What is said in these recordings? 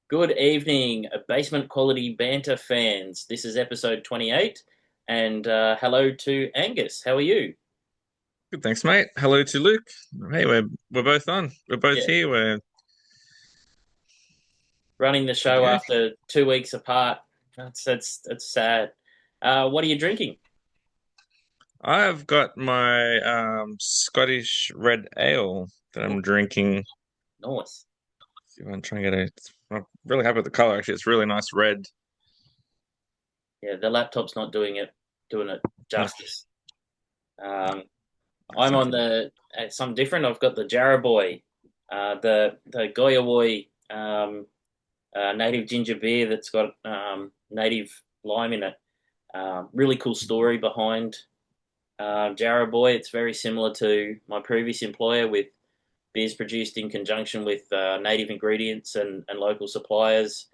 Good evening, basement quality banter fans. This is episode 28, and hello to Angus. How are you? Good, thanks, mate. Hello to Luke. Hey, we're both on. We're both Yeah, here. We're running the good to show go. after 2 weeks apart. That's sad. What are you drinking? I've got my Scottish red ale that Oh, I'm drinking. nice. See if I can try and get it. I'm really happy with the color. Actually, it's really nice red. Yeah, the laptop's not doing it No, justice. Um, that's I'm on okay. the some different. I've got the Jarrah Boy, the Goya Boy native ginger beer that's got native lime in it. Really cool story behind Jarrah Boy. It's very similar to my previous employer with beers produced in conjunction with native ingredients and local suppliers,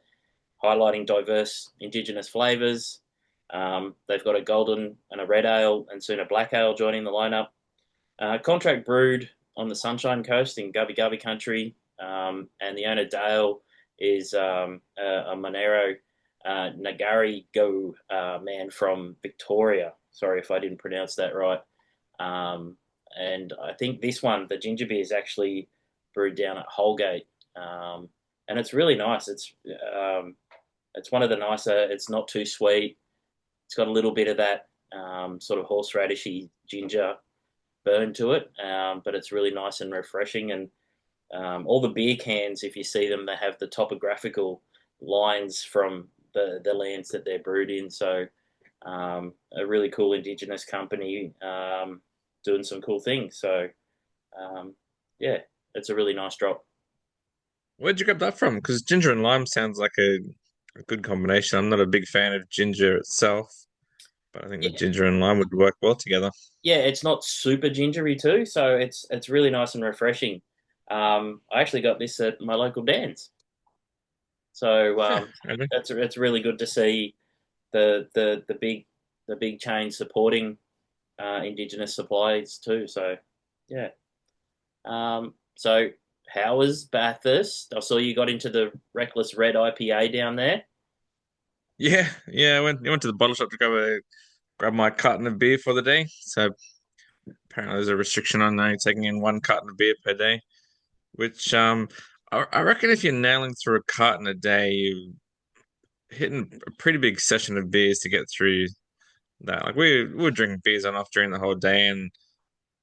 highlighting diverse Indigenous flavours. They've got a golden and a red ale and soon a black ale joining the lineup. Contract brewed on the Sunshine Coast in Gubby Gubby country, and the owner Dale is a Monero Nagari Go man from Victoria. Sorry if I didn't pronounce that right. Um, and I think this one, the ginger beer, is actually brewed down at Holgate, and it's really nice. It's one of the nicer. It's not too sweet. It's got a little bit of that sort of horseradishy ginger burn to it, but it's really nice and refreshing. And all the beer cans, if you see them, they have the topographical lines from the lands that they're brewed in. So a really cool Indigenous company doing some cool things. So um, yeah, it's a really nice drop. Where'd you grab that from? Because ginger and lime sounds like a good combination. I'm not a big fan of ginger itself, but I think the Yeah, ginger and lime would work well together. yeah, it's not super gingery too, so it's really nice and refreshing. I actually got this at my local Dan's, so Really? it's really good to see the big chain supporting Indigenous supplies too. So yeah. So how was Bathurst? I saw you got into the Reckless Red IPA down there. Yeah. I went to the bottle shop to grab my carton of beer for the day. So apparently there's a restriction on only taking in one carton of beer per day, which I reckon if you're nailing through a carton a day, you're hitting a pretty big session of beers to get through that. Like we were drinking beers on off during the whole day, and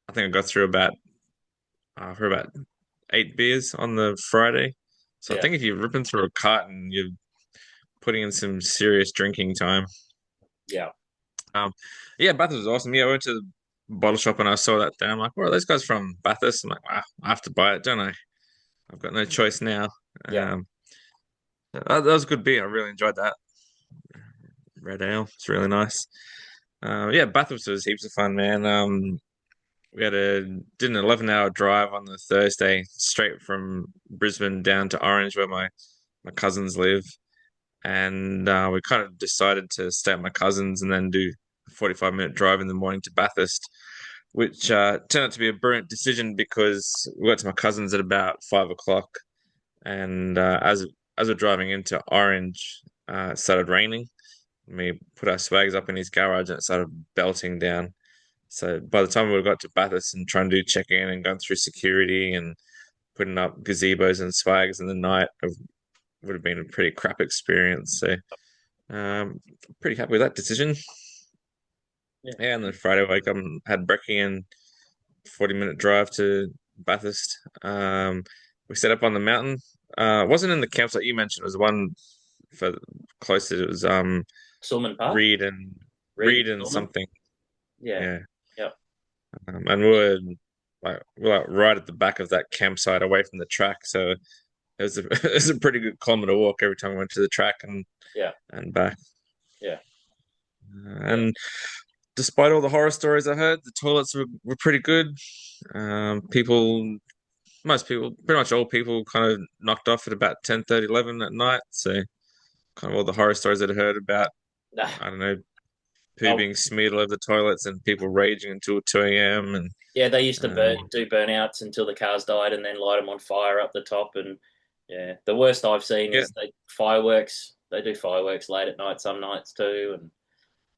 I think I got through about 8 beers on the Friday. So I Yeah, think if you're ripping through a carton, you're putting in some serious drinking time. yeah, Um, yeah, Bathurst was awesome. Yeah, I went to the bottle shop and I saw that there. I'm like, where are those guys from? Bathurst. I'm like, wow, I have to buy it, don't I? I've got no choice now. yeah. That was a good beer. I really enjoyed that. Red ale. It's really nice. Yeah, Bathurst was heaps of fun, man. We did an 11-hour drive on the Thursday straight from Brisbane down to Orange, where my cousins live, and we kind of decided to stay at my cousins and then do a 45-minute drive in the morning to Bathurst, which turned out to be a brilliant decision because we got to my cousins at about 5 o'clock, and as we're driving into Orange, it started raining. We put our swags up in his garage and it started belting down. So by the time we got to Bathurst and trying to do check-in and going through security and putting up gazebos and swags in the night, it would have been a pretty crap experience. So pretty happy with that decision. Yeah. Yeah, and then Friday wake up and had brekkie and 40-minute drive to Bathurst. We set up on the mountain. It wasn't in the campsite you mentioned. It was the one for closer. It was Sulman Park, Reed and Reed and Reed and Sulman. something. Yeah, Yeah. yep. And we were like right at the back of that campsite away from the track, so it was a it was a pretty good kilometer walk every time we went to the track Yeah, and back. yeah, yeah. And despite all the horror stories I heard, the toilets were pretty good. Most people, pretty much all people, kind of knocked off at about 10:30, 11 at night. So kind of all the horror stories that I heard about, Nah, I don't know, poo oh, being smeared all over the toilets and people raging until 2 a.m. yeah. They used to Um, do burnouts until the cars died, and then light them on fire up the top, and Yeah, the worst I've seen Yeah, is fireworks. They do fireworks late at night some nights too, and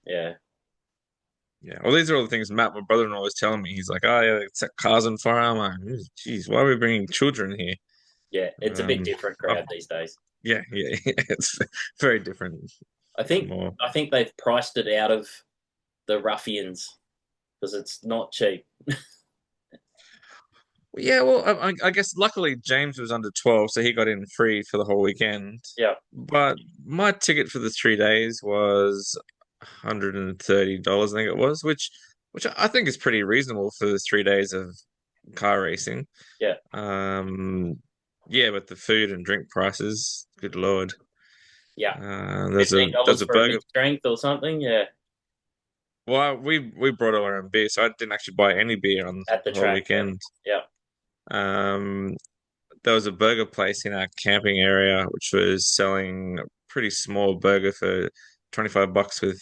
yeah, yeah. Well, these are all the things Matt, my brother-in-law, was telling me. He's like, "Oh yeah, they set cars on fire." I'm like, "Geez, why are we bringing children here?" yeah, it's a bit Um, different I've, crowd these days. yeah, yeah, yeah, it's very different. I think More. I think they've priced it out of the ruffians because it's not cheap. Yeah, well, I guess luckily James was under 12, so he got in free for the whole weekend. Yeah, But my ticket for the 3 days was $130, I think it was, which I think is pretty reasonable for the 3 days of car racing. yeah, Um, yeah, but the food and drink prices, good Lord. yeah. There's a $15 there's a for a burger. mixed drink or something. Yeah, Well, we brought our own beer, so I didn't actually buy any beer on at the the whole track. Yeah, weekend. yeah. Um, there was a burger place in our camping area which was selling a pretty small burger for $25 with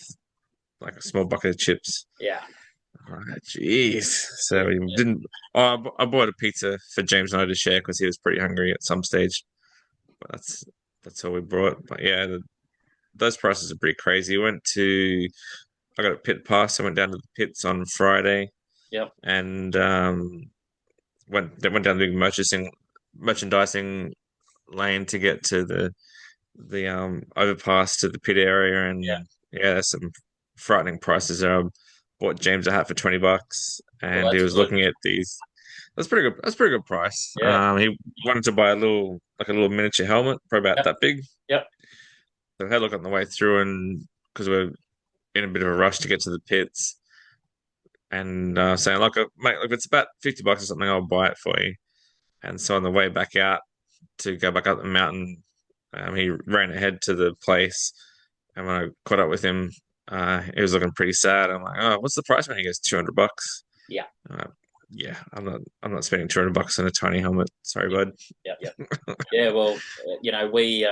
like a small bucket of chips. Yeah, Oh, jeez. yeah, So we didn't. Oh, I bought a pizza for James and I to share because he was pretty hungry at some stage. But that's all we brought. But yeah, those prices are pretty crazy. I got a pit pass. I went down to the pits on Friday yeah. and went down the big merchandising lane to get to the overpass to the pit area, Yeah. and yeah, there's some frightening prices there. I bought James a hat for $20, Well, and he that's was good. looking at these. That's pretty good. That's a pretty good price. Yeah. He wanted to buy a little miniature helmet, probably about Yep. that big. Yep. So I had a look on the way through, and because we're in a bit of a rush to get to the pits, and saying like, mate, if it's about $50 or something, I'll buy it for you. And so on the way back out to go back up the mountain, he ran ahead to the place, and when I caught up with him, he was looking pretty sad. I'm like, "Oh, what's the price, man?" He goes, $200. Yeah. Uh, yeah, I'm not spending $200 on a tiny helmet. Sorry, Yeah. bud. Yeah. Yeah. Yeah. Well, we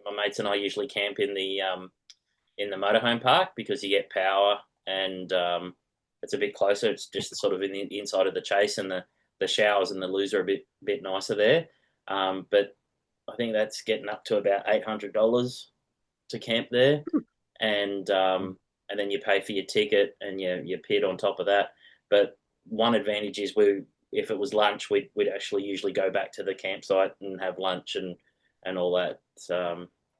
my mates and I usually camp in the motorhome park because you get power and it's a bit closer. It's just sort of in the inside of the chase, and the showers and the loos are a bit nicer there. But I think that's getting up to about $800 to camp there, and then you pay for your ticket and your pit on top of that. But one advantage is if it was lunch, we'd actually usually go back to the campsite and have lunch and all that.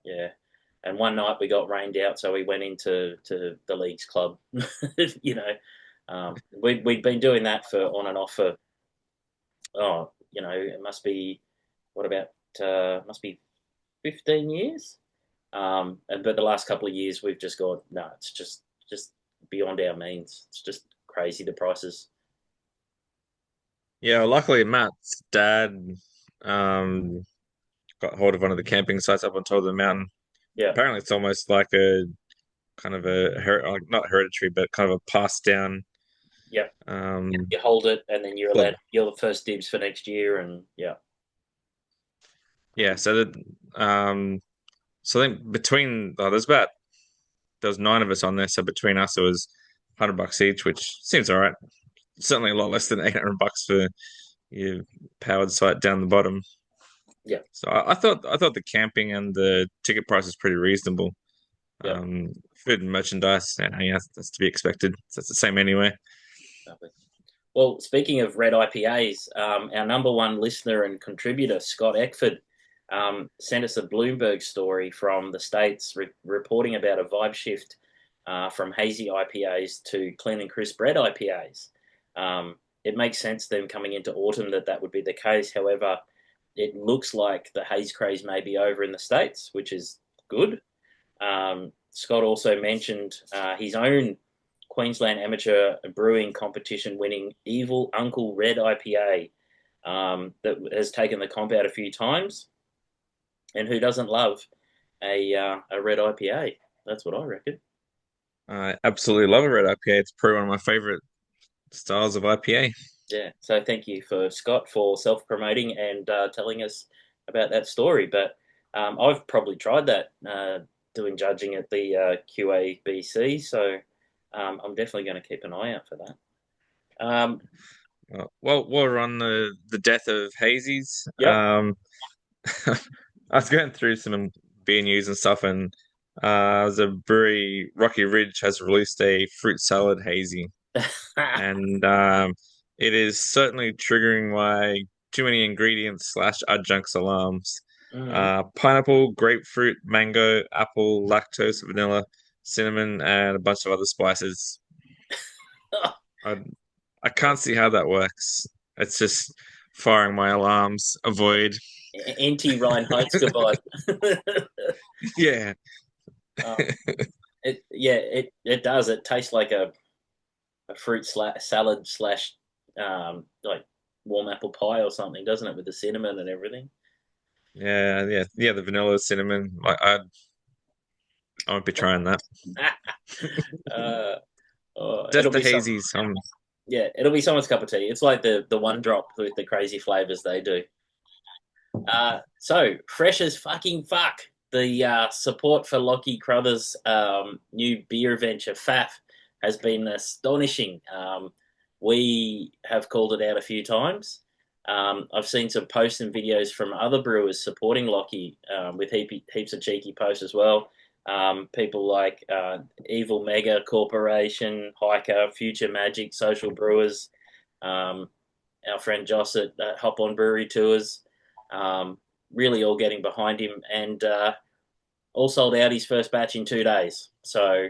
Yeah. And one night we got rained out, so we went into the leagues club. We'd been doing that for on and off for it must be what about must be 15 years. But the last couple of years we've just gone, no, it's just beyond our means. It's just crazy the prices. Yeah, luckily Matt's dad um, got hold of one of the camping sites up on top of the mountain. Yeah, Apparently, it's almost like a kind of like not hereditary, but kind of a passed down yeah. um, You hold it, and then club. you're the first dibs for next year, and yeah, Yeah, so I think there was nine of us on there, so between us it was $100 each, which seems all right. Certainly a lot less than $800 for your powered site down the bottom. yeah, So I thought the camping and the ticket price is pretty reasonable. yeah. Food and merchandise, yeah, that's to be expected. So it's the same anyway. Lovely. Well, speaking of red IPAs, our number one listener and contributor, Scott Eckford, sent us a Bloomberg story from the States reporting about a vibe shift from hazy IPAs to clean and crisp red IPAs. It makes sense then coming into autumn that would be the case. However, it looks like the haze craze may be over in the States, which is good. Scott also mentioned his own Queensland Amateur Brewing Competition winning Evil Uncle Red IPA that has taken the comp out a few times. And who doesn't love a red IPA? That's what I reckon. I absolutely love a red IPA. It's probably one of my favorite styles of IPA. Yeah. So thank you for Scott for self promoting and telling us about that story. But I've probably tried that doing judging at the QABC. So I'm definitely going to keep an eye out for that. Um, Well, while we're on the death of hazies, yep. I was going through some beer news and stuff, and the brewery Rocky Ridge has released a fruit salad hazy, and it is certainly triggering my too many ingredients slash adjuncts alarms. Mm. Pineapple, grapefruit, mango, apple, lactose, vanilla, cinnamon, and a bunch of other spices. I I can't see how that works. It's just firing my alarms. Avoid. Anti-Reinheitsgebot. Yeah. uh, it does. It tastes like a salad slash like warm apple pie or something, doesn't it? With the cinnamon and everything. Yeah. The vanilla cinnamon. I won't be trying that. uh, Just it'll the be some. hazies. Yeah, it'll be someone's cup of tea. It's like the one drop with the crazy flavors they do. So fresh as fucking fuck. The support for Lockie Crothers' new beer venture, FAF, has been astonishing. We have called it out a few times. I've seen some posts and videos from other brewers supporting Lockie with heaps of cheeky posts as well. People like Evil Mega Corporation, Hiker, Future Magic, Social Brewers, our friend Joss at Hop On Brewery Tours. Um, really all getting behind him, and all sold out his first batch in 2 days. So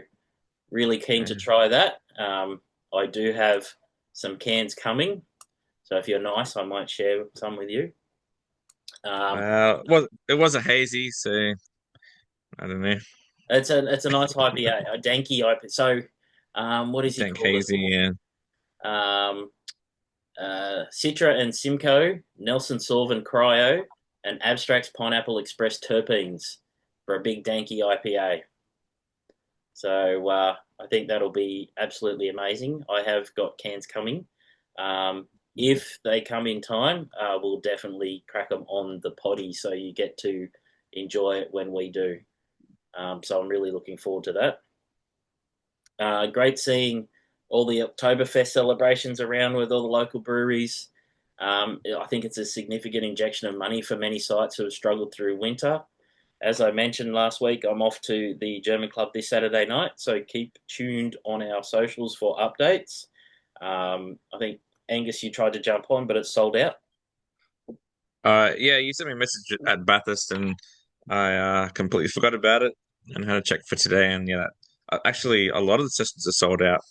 really keen to try that. I do have some cans coming, so if you're nice, I might share some with you. Um, Well, it was a hazy, so I don't know. it's a nice IPA, a danky IPA. So what does he Dank call it? hazy, yeah. Um, Citra and Simcoe, Nelson Sauvin Cryo, and Abstracts Pineapple Express Terpenes for a big danky IPA. So I think that'll be absolutely amazing. I have got cans coming. If they come in time, we'll definitely crack them on the poddy so you get to enjoy it when we do. So I'm really looking forward to that. Great seeing all the Oktoberfest celebrations around with all the local breweries. I think it's a significant injection of money for many sites who have struggled through winter. As I mentioned last week, I'm off to the German club this Saturday night, so keep tuned on our socials for updates. I think Angus, you tried to jump on, but it's sold out. Yeah, you sent me a message at Bathurst, and I completely forgot about it and had to check for today. And yeah, actually, a lot of the sessions are sold out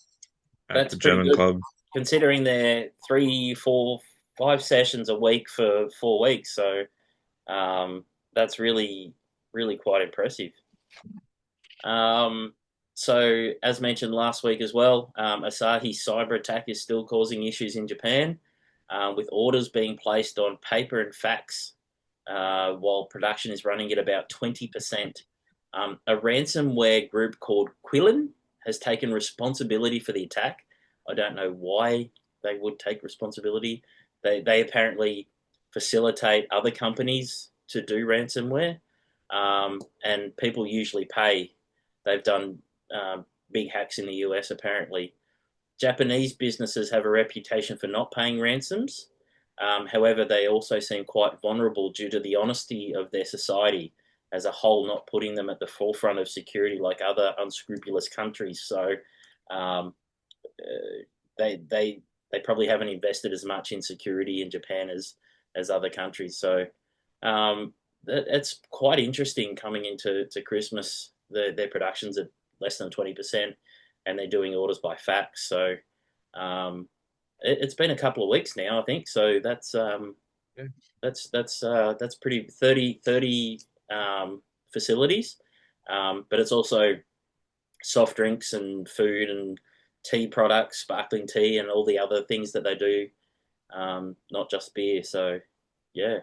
at That's the pretty German good, club. considering they're 3, 4, 5 sessions a week for 4 weeks. So that's really quite impressive. Um, so, as mentioned last week as well, Asahi's cyber attack is still causing issues in Japan, with orders being placed on paper and fax, while production is running at about 20%. A ransomware group called Quillen has taken responsibility for the attack. I don't know why they would take responsibility. They apparently facilitate other companies to do ransomware, and people usually pay. They've done big hacks in the US apparently. Japanese businesses have a reputation for not paying ransoms. However, they also seem quite vulnerable due to the honesty of their society as a whole, not putting them at the forefront of security like other unscrupulous countries. So um, they probably haven't invested as much in security in Japan as other countries. So it's quite interesting coming into Christmas. Their productions at less than 20%, and they're doing orders by fax. So um, it's been a couple of weeks now, I think. So Yeah. that's pretty 30 facilities, but it's also soft drinks and food and tea products, sparkling tea, and all the other things that they do, not just beer. So yeah,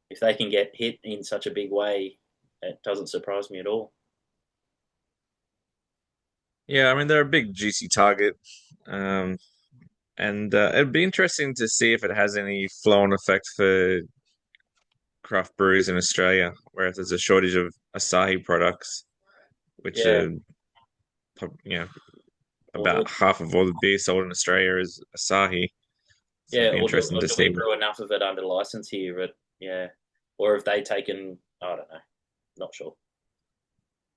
if they can get hit in such a big way, it doesn't surprise me at all. Yeah, I mean they're a big juicy target, um, and it'd be interesting to see if it has any flow-on effect for craft brews in Australia, where there's a shortage of Asahi products, which Yeah, are you know or about half of all the beer sold in Australia is Asahi. So yeah, it'd be interesting or to do we see. brew enough of it under license here? But yeah, or have they taken? I don't know, not sure.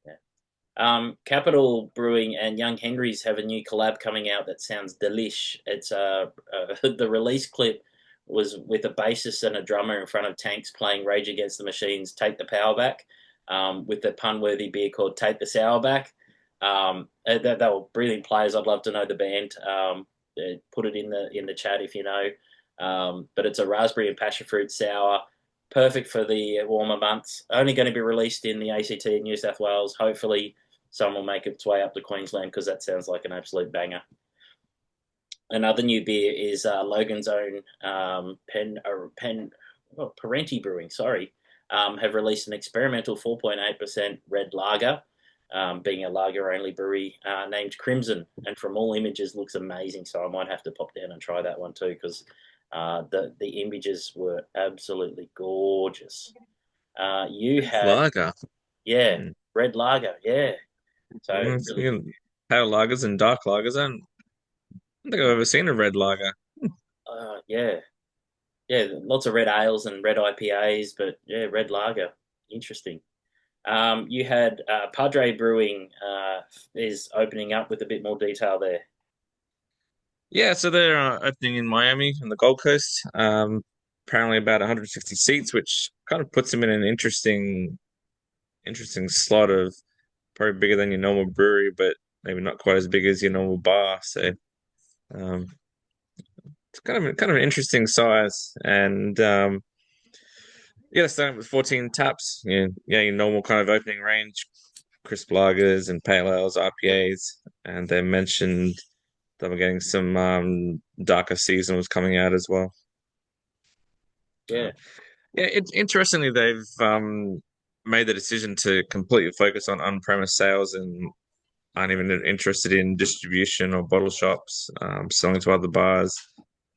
Yeah. Capital Brewing and Young Henry's have a new collab coming out that sounds delish. It's the release clip was with a bassist and a drummer in front of tanks playing Rage Against the Machines' "Take the Power Back," with the pun-worthy beer called "Take the Sour Back." They were brilliant players. I'd love to know the band. Put it in the chat if you know. But it's a raspberry and passion fruit sour, perfect for the warmer months. Only going to be released in the ACT in New South Wales. Hopefully, some will make its way up to Queensland because that sounds like an absolute banger. Another new beer is Logan's own Parenti Brewing. Sorry, have released an experimental 4.8% red lager, being a lager-only brewery named Crimson, and from all images looks amazing. So I might have to pop down and try that one too because the images were absolutely gorgeous. You had Lager. yeah, Mm. red lager, yeah. So Mm, pale lagers and dark lagers. I don't think I've ever seen a red lager. yeah, yeah, lots of red ales and red IPAs, but yeah, red lager, interesting. You had Padre Brewing is opening up with a bit more detail there. Yeah, so they're opening in Miami on the Gold Coast. Apparently about 160 seats, which kind of puts them in an interesting slot of probably bigger than your normal brewery, but maybe not quite as big as your normal bar. So um, it's kind of an interesting size, and yeah, starting with 14 taps. Yeah, yeah, your normal kind of opening range, crisp lagers and pale ales, IPAs, and they mentioned that we're getting some darker seasonals coming out as well. Yeah, Um, yeah, interestingly, they've made the decision to completely focus on on-premise sales and aren't even interested in distribution or bottle shops, selling to other bars.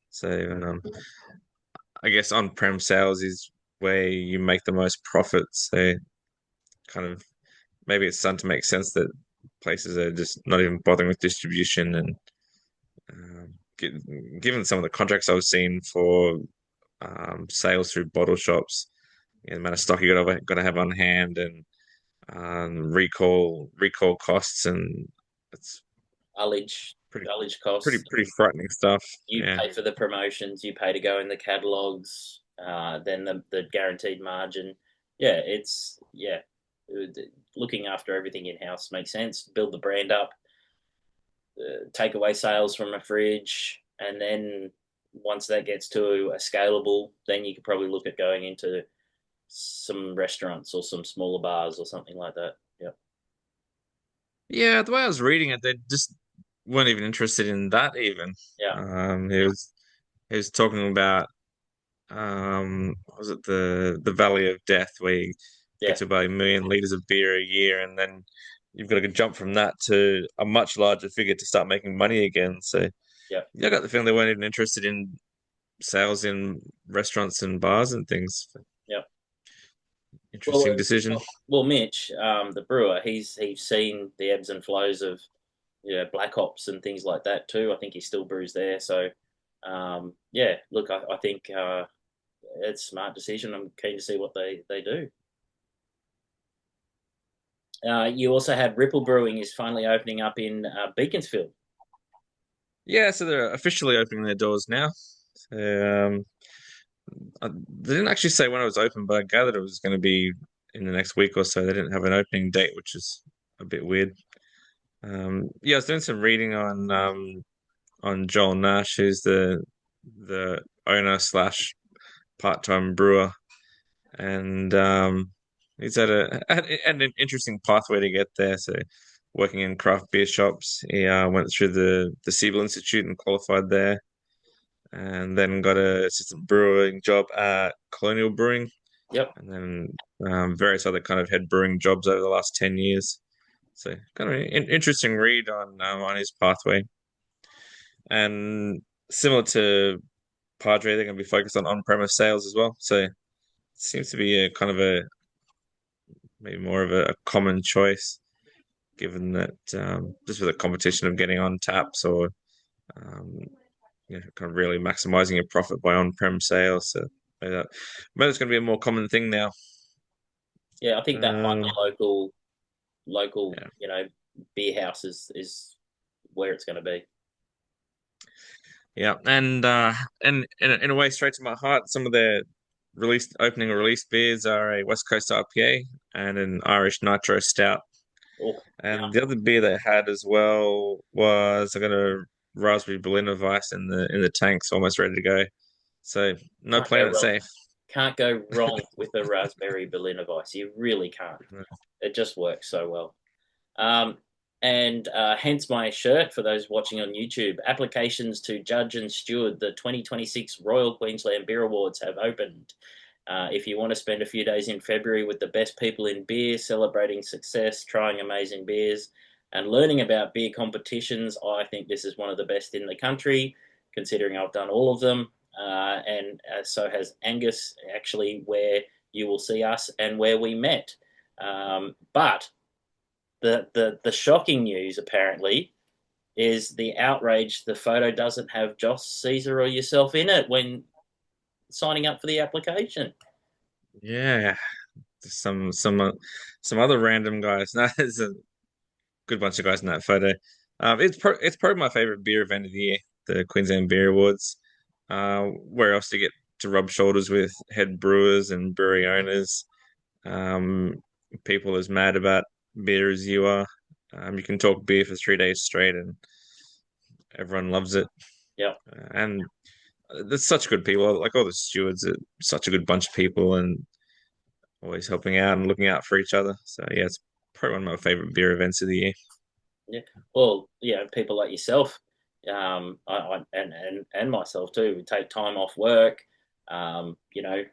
So I guess on-prem sales is where you make the most profits. So kind of maybe it's starting to make sense that places are just not even bothering with distribution and um, given some of the contracts I've seen for sales through bottle shops, the amount of stock you got to have on hand and recall costs, and it's ullage, pretty ullage costs. pretty frightening stuff. You Yeah. pay for the promotions, you pay to go in the catalogs, then the guaranteed margin. Yeah, it's yeah. Looking after everything in house makes sense. Build the brand up, take away sales from a fridge, and then once that gets to a scalable, then you could probably look at going into some restaurants or some smaller bars or something like that. Yeah, Yeah, the way I was reading it, they just weren't even interested in that even. yeah, He was talking about what was it the Valley of Death where you get yeah, to about 1 million liters of beer a year and then you've got to jump from that to a much larger figure to start making money again. So yeah. yeah, I got the feeling they weren't even interested in sales in restaurants and bars and things. Yeah. Well, Interesting decision. Mitch, the brewer, he's seen the ebbs and flows of black ops and things like that too. I think he still brews there. So yeah, look, I think it's a smart decision. I'm keen to see what they do. You also had Ripple Brewing is finally opening up in Beaconsfield. Yeah, so they're officially opening their doors now. So, they didn't actually say when it was open, but I gathered it was going to be in the next week or so. They didn't have an opening date, which is a bit weird. Yeah, I was doing some reading on Joel Nash, who's the owner slash part-time brewer, and he's had an interesting pathway to get there. So, working in craft beer shops, he went through the Siebel Institute and qualified there, and then got a assistant brewing job at Colonial Brewing, Yep. and then various other kind of head brewing jobs over the last 10 years. So, kind of an interesting read on his pathway, and similar to Padre, they're going to be focused on on-premise sales as well. So it seems to be a kind of a maybe more of a common choice, given that just with the competition of getting on taps or kind of really maximizing your profit by on-prem sales. So But it's going to be a more common thing now. Yeah, I think that find Um, the local, yeah, beer house is where it's going to be. yeah, and in a way, straight to my heart, some of their released opening or release beers are a West Coast IPA and an Irish Nitro Stout. Oh, yeah, And the other beer they had as well was I got a raspberry Berliner Weiss in the tanks, almost ready to go. So no can't go playing it wrong. safe. Can't go wrong with a raspberry Berliner Weiss. You really can't. It just works so well. Um, and hence my shirt for those watching on YouTube. Applications to judge and steward the 2026 Royal Queensland Beer Awards have opened. If you want to spend a few days in February with the best people in beer, celebrating success, trying amazing beers, and learning about beer competitions, I think this is one of the best in the country, considering I've done all of them. And so has Angus, actually, where you will see us and where we met. But the shocking news apparently is the outrage. The photo doesn't have Joss Caesar or yourself in it when signing up for the application. Yeah, some other random guys. No, there's a good bunch of guys in that photo. It's probably my favorite beer event of the year, the Queensland Beer Awards. Where else to get to rub shoulders with head brewers and brewery owners, um, people as mad about beer as you are. You can talk beer for 3 days straight, and everyone loves it. Yeah, And there's such good people. Like all the stewards are such a good bunch of people, and always helping out and looking out for each other. So yeah, it's probably one of my favorite beer events of the year. yeah. Well, people like yourself, and myself too. We take time off work, um, you know,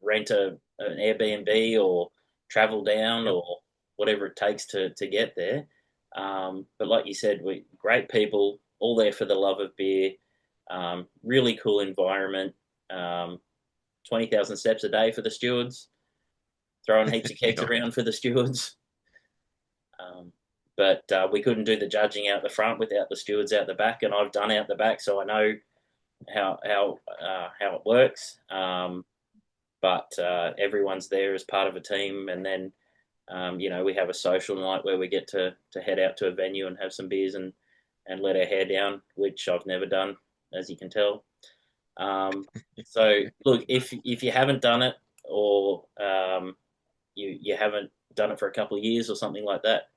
rent an Airbnb or travel down Yep. or whatever it takes to get there. But like you said, we great people, all there for the love of beer. Really cool environment. 20,000 steps a day for the stewards. Throwing heaps of kegs Yeah. around for the stewards. Um, but we couldn't do the judging out the front without the stewards out the back, and I've done out the back, so I know how it works. But everyone's there as part of a team, and then we have a social night where we get to head out to a venue and have some beers and let our hair down, which I've never done, as you can tell. So look, if you haven't done it, or you haven't done it for a couple of years or something like that,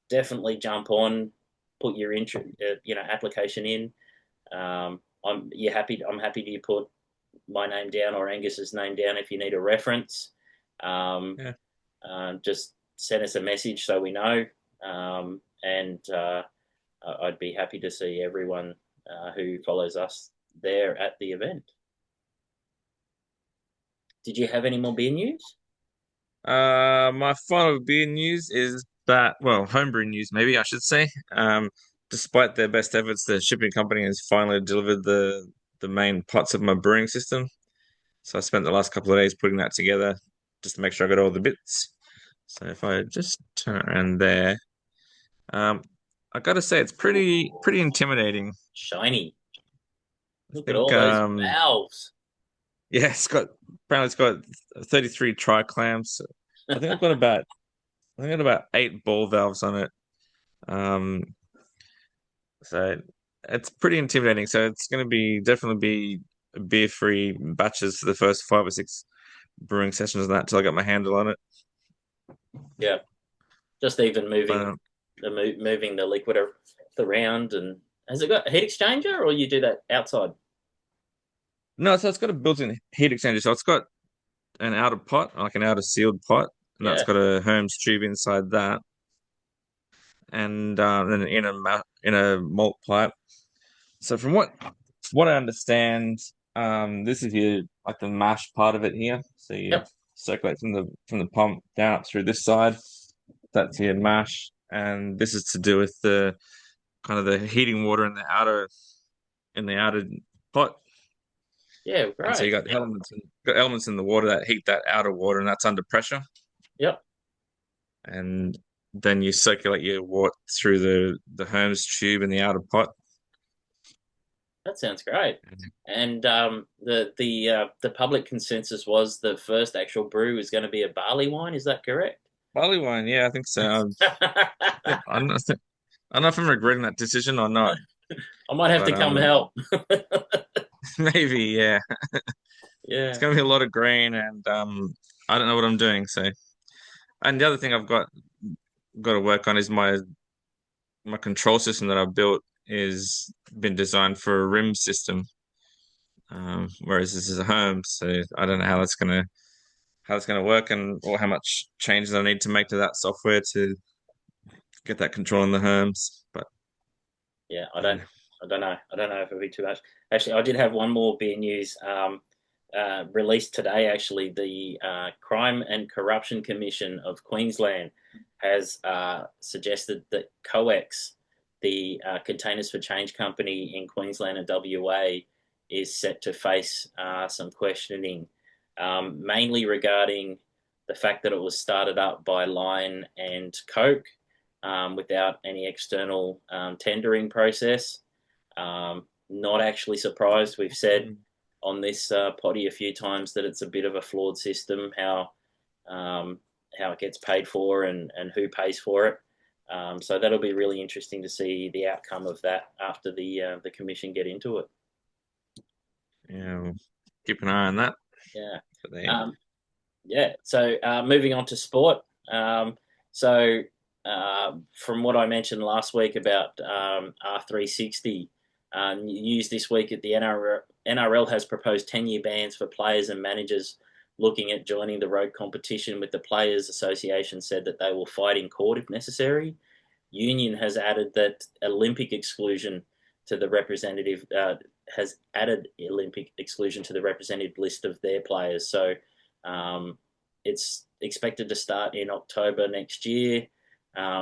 definitely jump on, put your application in. I'm happy to put my name down or Angus's name down if you need a reference. Um, Yeah. just send us a message so we know, and I'd be happy to see everyone who follows us there at the event. Did you have any more beer news? My final beer news is that, well, homebrew news, maybe I should say. Despite their best efforts, the shipping company has finally delivered the main pots of my brewing system. So I spent the last couple of days putting that together just to make sure I got all the bits. So if I just turn around there, um, I got to say it's pretty intimidating. Shiny. I Look at think all those valves. yeah, it's got 33 tri clamps. I think I've got about I think I got about eight ball valves on it. Um, so it's pretty intimidating. So it's going to be definitely be beer-free batches for the first 5 or 6 brewing sessions and that till I got my handle on it. Yeah, just even But moving the liquid around. And has it got a heat exchanger, or you do that outside? no, so it's got a built-in heat exchanger. So it's got an outer pot, like an outer sealed pot, and that's Yeah, got a Hermes tube inside that, and then in a malt pipe. So from what I understand, this is your like the mash part of it here. So you yep, circulate from the pump down up through this side. That's your mash, and this is to do with the kind of the heating water in the outer pot. yeah, And so you great. got elements in the water that heat that outer water, and that's under pressure. Yep, And then you circulate your water through the Hermes tube in the outer pot. That sounds great. And the public consensus was the first actual brew is going to be a barley wine. Is that correct? Barley wine, yeah, I think so. I don't know if I'm regretting that decision or not, I might have but to come help. maybe, yeah. It's Yeah. gonna be a lot of green, and I don't know what I'm doing. So, and the other thing I've got to work on is my control system that I've built is been designed for a rim system, whereas this is a home. So I don't know how it's gonna work and or how much changes I need to make to that software to get that control in the homes. But Yeah, yeah. I don't know. I don't know if it'll be too much. Actually, I did have one more beer news released today. Actually, the Crime and Corruption Commission of Queensland has suggested that COEX, the Containers for Change company in Queensland and WA, is set to face some questioning, mainly regarding the fact that it was started up by Lion and Coke without any external tendering process. Not actually surprised. We've said on this poddy a few times that it's a bit of a flawed system um, how it gets paid for and who pays for it. So that'll be really interesting to see the outcome of that after the commission get into it. Yeah, we'll keep an eye on that. Yeah. But yeah. Um, Yeah. So moving on to sport. So from what I mentioned last week about R360, news this week at the NRL has proposed 10-year bans for players and managers looking at joining the road competition, with the Players Association said that they will fight in court if necessary. Union has added that Olympic exclusion to the representative has added Olympic exclusion to the representative list of their players. So um, it's expected to start in October next year,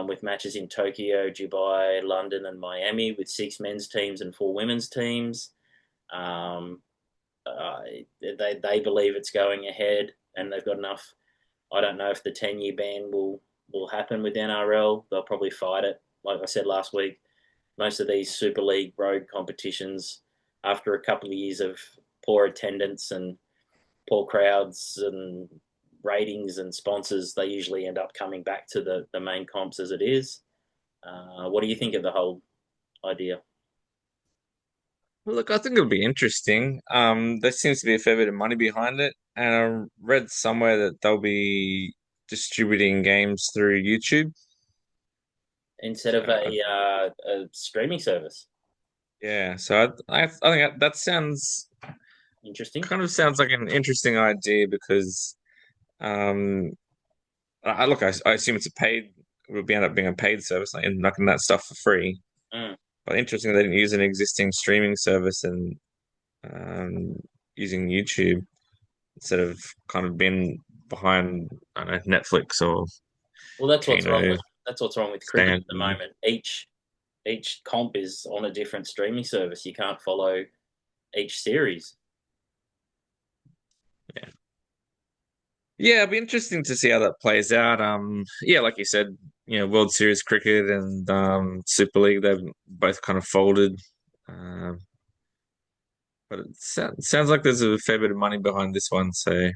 with matches in Tokyo, Dubai, London, and Miami, with 6 men's teams and 4 women's teams. Um, uh, they believe it's going ahead, and they've got enough. I don't know if the 10-year ban will happen with NRL. They'll probably fight it. Like I said last week, most of these Super League road competitions, after a couple of years of poor attendance and poor crowds and ratings and sponsors, they usually end up coming back to the main comps as it is. What do you think of the whole idea? Well, look, I think it'll be interesting. There seems to be a fair bit of money behind it, and I read somewhere that they'll be distributing games through YouTube. Instead So of a streaming service? yeah, so I think that sounds Interesting. kind of sounds like an interesting idea because um, I assume it's a paid it would be end up being a paid service, like and knocking that stuff for free. Mm. But interesting they didn't use an existing streaming service and um, using YouTube instead of kind of being behind, I don't know, Netflix or Well, Kano, that's what's wrong with cricket Stan. at the moment. Each comp is on a different streaming service. You can't follow each series. Yeah. Yeah, it'll be interesting to see how that plays out. Yeah, like you said, World Series cricket and Super League, they've both kind of folded. Um, but sounds like there's a fair bit of money behind this one, so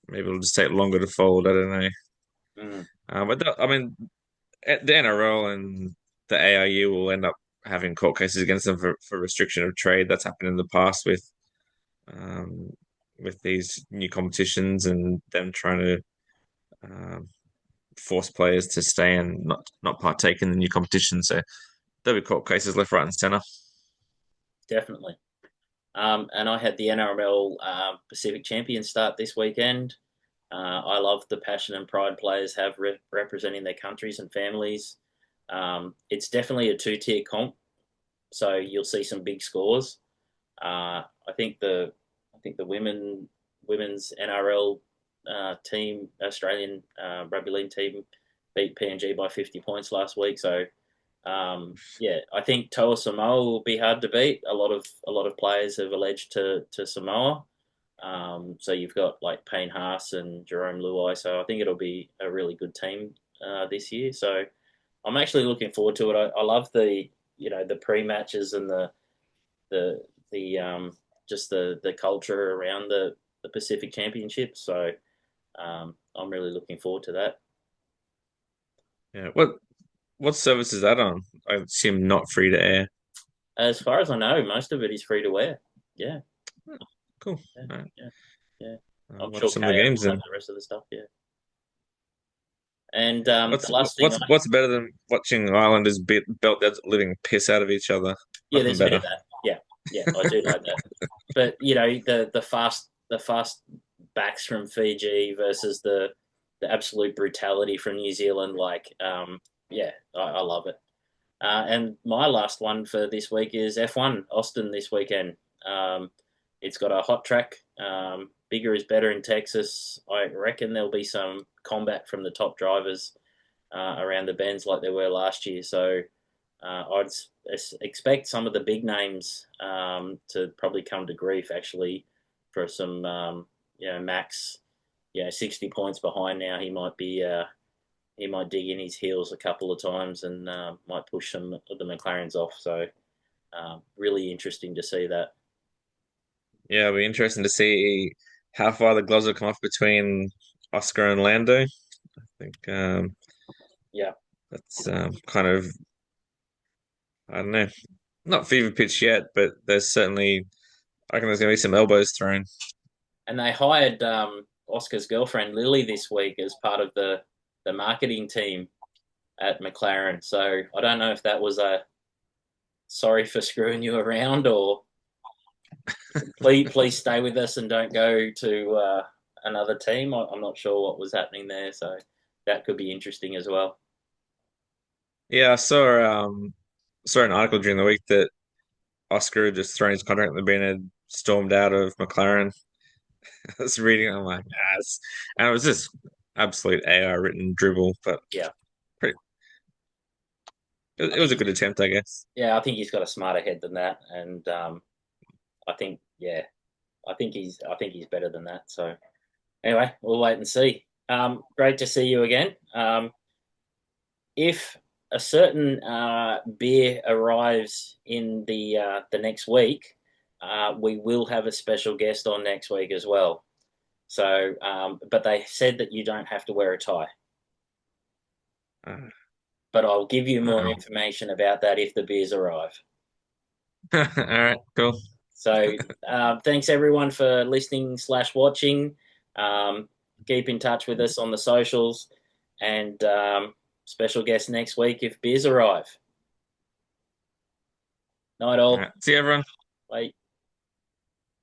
maybe it'll just take longer to fold. I don't know. Mm. I mean, the NRL and the ARU will end up having court cases against them for restriction of trade. That's happened in the past um, with these new competitions and them trying to um, force players to stay and not partake in the new competition. So there'll be court cases left, right, and centre. Definitely. And I had the NRL Pacific Champions start this weekend. I love the passion and pride players have representing their countries and families. It's definitely a two-tier comp, so you'll see some big scores. I think the women's NRL team, Australian rugby league team, beat PNG by 50 points last week. So yeah, I think Toa Samoa will be hard to beat. A lot of players have alleged to Samoa. So you've got like Payne Haas and Jerome Luai. So I think it'll be a really good team this year. So I'm actually looking forward to it. I love the pre matches and the the just the culture around the Pacific Championship. So I'm really looking forward to that. Yeah. What service is that on? I assume not free to air. As far as I know, most of it is free to wear. Yeah, Oh, cool. yeah, All right. yeah, yeah. I'll I'm watch sure some of the KO games will have then. the rest of the stuff. Yeah. And the What's last thing, what's what's better than watching Islanders belt the living piss out of each other? yeah, Nothing there's a bit of better. that. Yeah, yeah, I do like that. But the fast backs from Fiji versus the absolute brutality from New Zealand. Like, yeah, I love it. And my last one for this week is F1 Austin this weekend. It's got a hot track. Bigger is better in Texas. I reckon there'll be some combat from the top drivers around the bends like there were last year. So I'd expect some of the big names to probably come to grief actually for some, Max, 60 points behind now. He might dig in his heels a couple of times and might push some of the McLarens off. So really interesting to see that. Yeah, it'll be interesting to see how far the gloves will come off between Oscar and Lando. I think Yeah, that's kind of, I don't know, not fever pitch yet, but there's certainly, I reckon there's going to be some elbows thrown. and they hired Oscar's girlfriend Lily this week as part of the marketing team at McLaren. So I don't know if that was a sorry for screwing you around, or please stay with us and don't go to another team. I'm not sure what was happening there, so that could be interesting as well. Yeah, saw an article during the week that Oscar had just thrown his contract in the bin and stormed out of McLaren. I was reading, I'm like, yes, and it was just absolute AI written dribble, but Yeah, pretty, I it think was a he's good attempt, I guess. yeah, I think he's got a smarter head than that, and I think yeah, I think he's better than that. So anyway, we'll wait and see. Great to see you again. If a certain beer arrives in the next week, we will have a special guest on next week as well. So, but they said that you don't have to wear a tie. Uh, But I'll give you more uh-oh. information about that if the beers arrive. All right, cool. So, thanks everyone for listening/watching. Um, keep in touch with us on the socials, and special guest next week if beers arrive. Night All all. right, see you, everyone. Bye.